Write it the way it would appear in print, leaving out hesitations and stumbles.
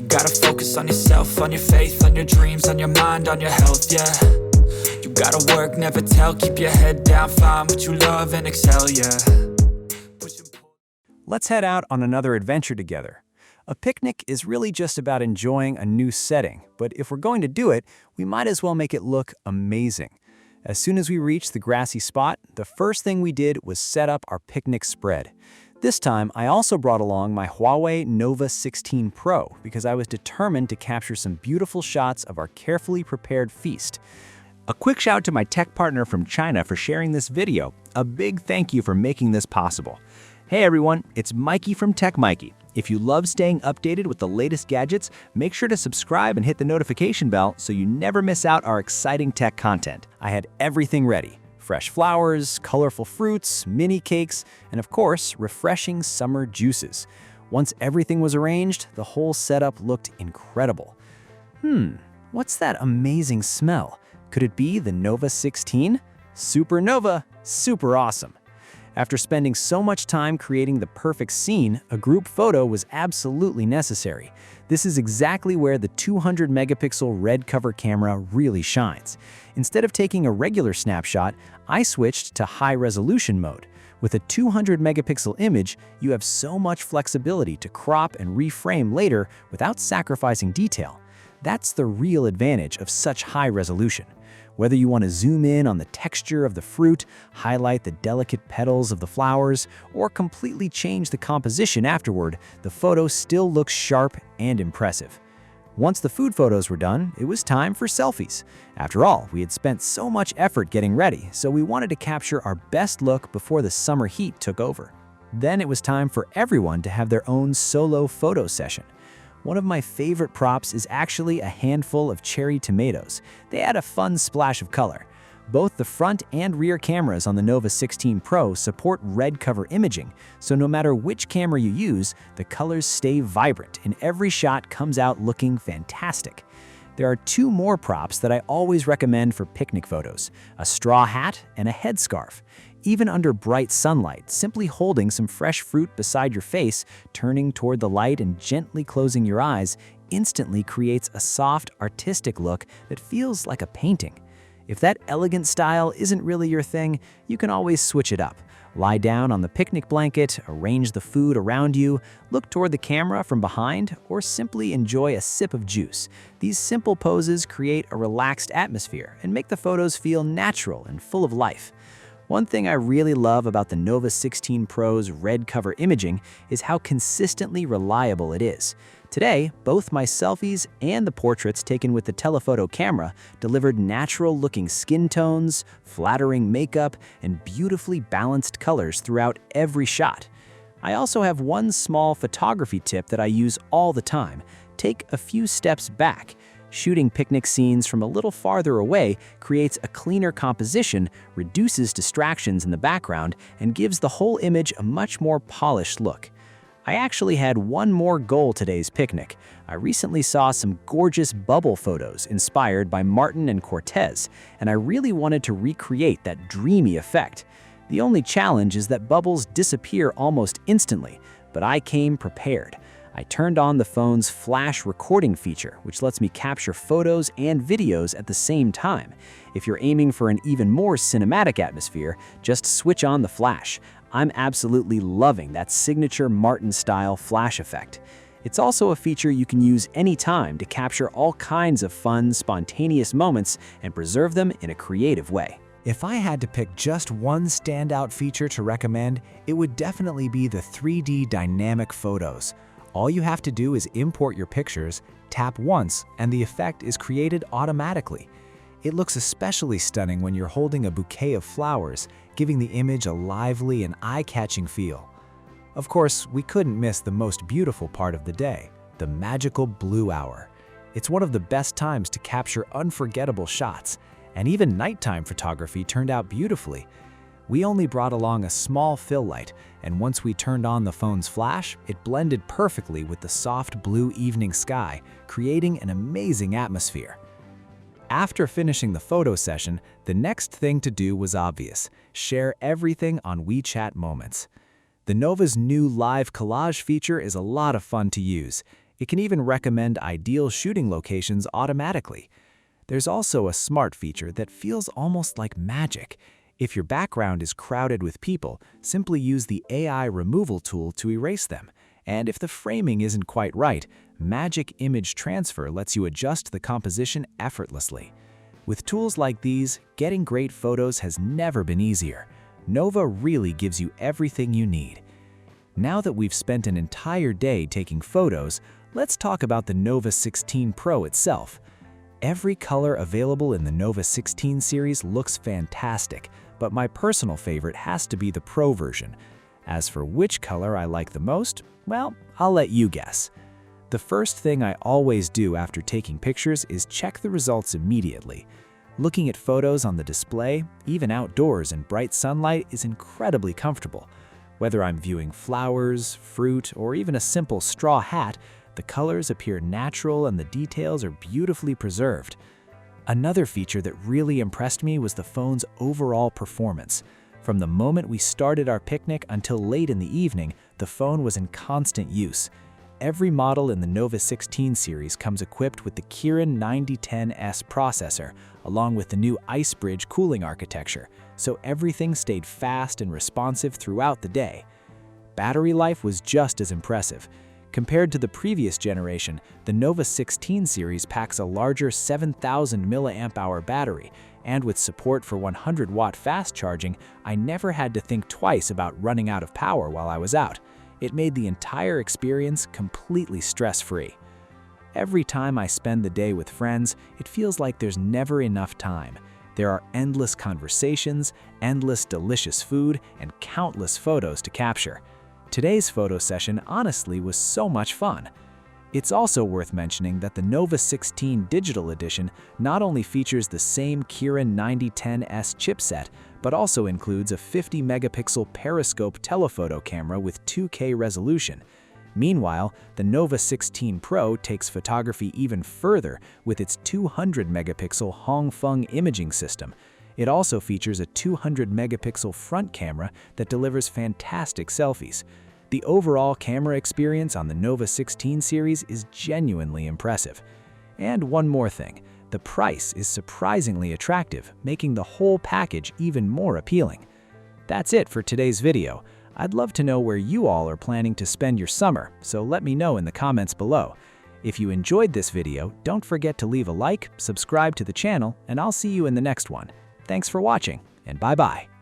gotta focus on yourself, on your faith, on your dreams, on your mind, on your health, yeah. You gotta work, never tell, keep your head down, find what you love and excel, yeah. Let's head out on another adventure together. A picnic is really just about enjoying a new setting, but if we're going to do it, we might as well make it look amazing. As soon as we reached the grassy spot, the first thing we did was set up our picnic spread. This time, I also brought along my Huawei Nova 16 Pro because I was determined to capture some beautiful shots of our carefully prepared feast. A quick shout to my tech partner from China for sharing this video. A big thank you for making this possible. Hey everyone, it's Maiky from techmaiky. If you love staying updated with the latest gadgets, make sure to subscribe and hit the notification bell so you never miss out our exciting tech content. I had everything ready. Fresh flowers, colorful fruits, mini cakes, and of course, refreshing summer juices. Once everything was arranged, the whole setup looked incredible. What's that amazing smell? Could it be the Nova 16? Supernova, super awesome. After spending so much time creating the perfect scene, a group photo was absolutely necessary. This is exactly where the 200-megapixel red cover camera really shines. Instead of taking a regular snapshot, I switched to high-resolution mode. With a 200-megapixel image, you have so much flexibility to crop and reframe later without sacrificing detail. That's the real advantage of such high resolution. Whether you want to zoom in on the texture of the fruit, highlight the delicate petals of the flowers, or completely change the composition afterward, the photo still looks sharp and impressive. Once the food photos were done, it was time for selfies. After all, we had spent so much effort getting ready, so we wanted to capture our best look before the summer heat took over. Then it was time for everyone to have their own solo photo session. One of my favorite props is actually a handful of cherry tomatoes. They add a fun splash of color. Both the front and rear cameras on the Nova 16 Pro support red cover imaging, so no matter which camera you use, the colors stay vibrant and every shot comes out looking fantastic. There are two more props that I always recommend for picnic photos: a straw hat and a headscarf. Even under bright sunlight, simply holding some fresh fruit beside your face, turning toward the light and gently closing your eyes instantly creates a soft, artistic look that feels like a painting. If that elegant style isn't really your thing, you can always switch it up. Lie down on the picnic blanket, arrange the food around you, look toward the camera from behind, or simply enjoy a sip of juice. These simple poses create a relaxed atmosphere and make the photos feel natural and full of life. One thing I really love about the Nova 16 Pro's red cover imaging is how consistently reliable it is. Today, both my selfies and the portraits taken with the telephoto camera delivered natural-looking skin tones, flattering makeup, and beautifully balanced colors throughout every shot. I also have one small photography tip that I use all the time: take a few steps back. Shooting picnic scenes from a little farther away creates a cleaner composition, reduces distractions in the background, and gives the whole image a much more polished look. I actually had one more goal today's picnic. I recently saw some gorgeous bubble photos inspired by Martin and Cortez, and I really wanted to recreate that dreamy effect. The only challenge is that bubbles disappear almost instantly, but I came prepared. I turned on the phone's flash recording feature, which lets me capture photos and videos at the same time. If you're aiming for an even more cinematic atmosphere, just switch on the flash. I'm absolutely loving that signature Martin-style flash effect. It's also a feature you can use anytime to capture all kinds of fun, spontaneous moments and preserve them in a creative way. If I had to pick just one standout feature to recommend, it would definitely be the 3D dynamic photos. All you have to do is import your pictures, tap once, and the effect is created automatically. It looks especially stunning when you're holding a bouquet of flowers, giving the image a lively and eye-catching feel. Of course, we couldn't miss the most beautiful part of the day, the magical blue hour. It's one of the best times to capture unforgettable shots, and even nighttime photography turned out beautifully. We only brought along a small fill light, and once we turned on the phone's flash, it blended perfectly with the soft blue evening sky, creating an amazing atmosphere. After finishing the photo session, the next thing to do was obvious: share everything on WeChat Moments. The Nova's new live collage feature is a lot of fun to use. It can even recommend ideal shooting locations automatically. There's also a smart feature that feels almost like magic. If your background is crowded with people, simply use the AI removal tool to erase them. And if the framing isn't quite right, Magic Image Transfer lets you adjust the composition effortlessly. With tools like these, getting great photos has never been easier. Nova really gives you everything you need. Now that we've spent an entire day taking photos, let's talk about the Nova 16 Pro itself. Every color available in the Nova 16 series looks fantastic, but my personal favorite has to be the Pro version. As for which color I like the most, well, I'll let you guess. The first thing I always do after taking pictures is check the results immediately. Looking at photos on the display, even outdoors in bright sunlight, is incredibly comfortable. Whether I'm viewing flowers, fruit, or even a simple straw hat, the colors appear natural and the details are beautifully preserved. Another feature that really impressed me was the phone's overall performance. From the moment we started our picnic until late in the evening, the phone was in constant use. Every model in the Nova 16 series comes equipped with the Kirin 9010S processor, along with the new Ice Bridge cooling architecture, so everything stayed fast and responsive throughout the day. Battery life was just as impressive. Compared to the previous generation, the Nova 16 series packs a larger 7,000 mAh battery, and with support for 100-watt fast charging, I never had to think twice about running out of power while I was out. It made the entire experience completely stress-free. Every time I spend the day with friends, it feels like there's never enough time. There are endless conversations, endless delicious food, and countless photos to capture. Today's photo session honestly was so much fun. It's also worth mentioning that the Nova 16 Digital Edition not only features the same Kirin 9010S chipset, but also includes a 50-megapixel periscope telephoto camera with 2K resolution. Meanwhile, the Nova 16 Pro takes photography even further with its 200-megapixel Hongfeng Imaging System. It also features a 200-megapixel front camera that delivers fantastic selfies. The overall camera experience on the Nova 16 series is genuinely impressive. And one more thing, the price is surprisingly attractive, making the whole package even more appealing. That's it for today's video. I'd love to know where you all are planning to spend your summer, so let me know in the comments below. If you enjoyed this video, don't forget to leave a like, subscribe to the channel, and I'll see you in the next one. Thanks for watching, and bye-bye.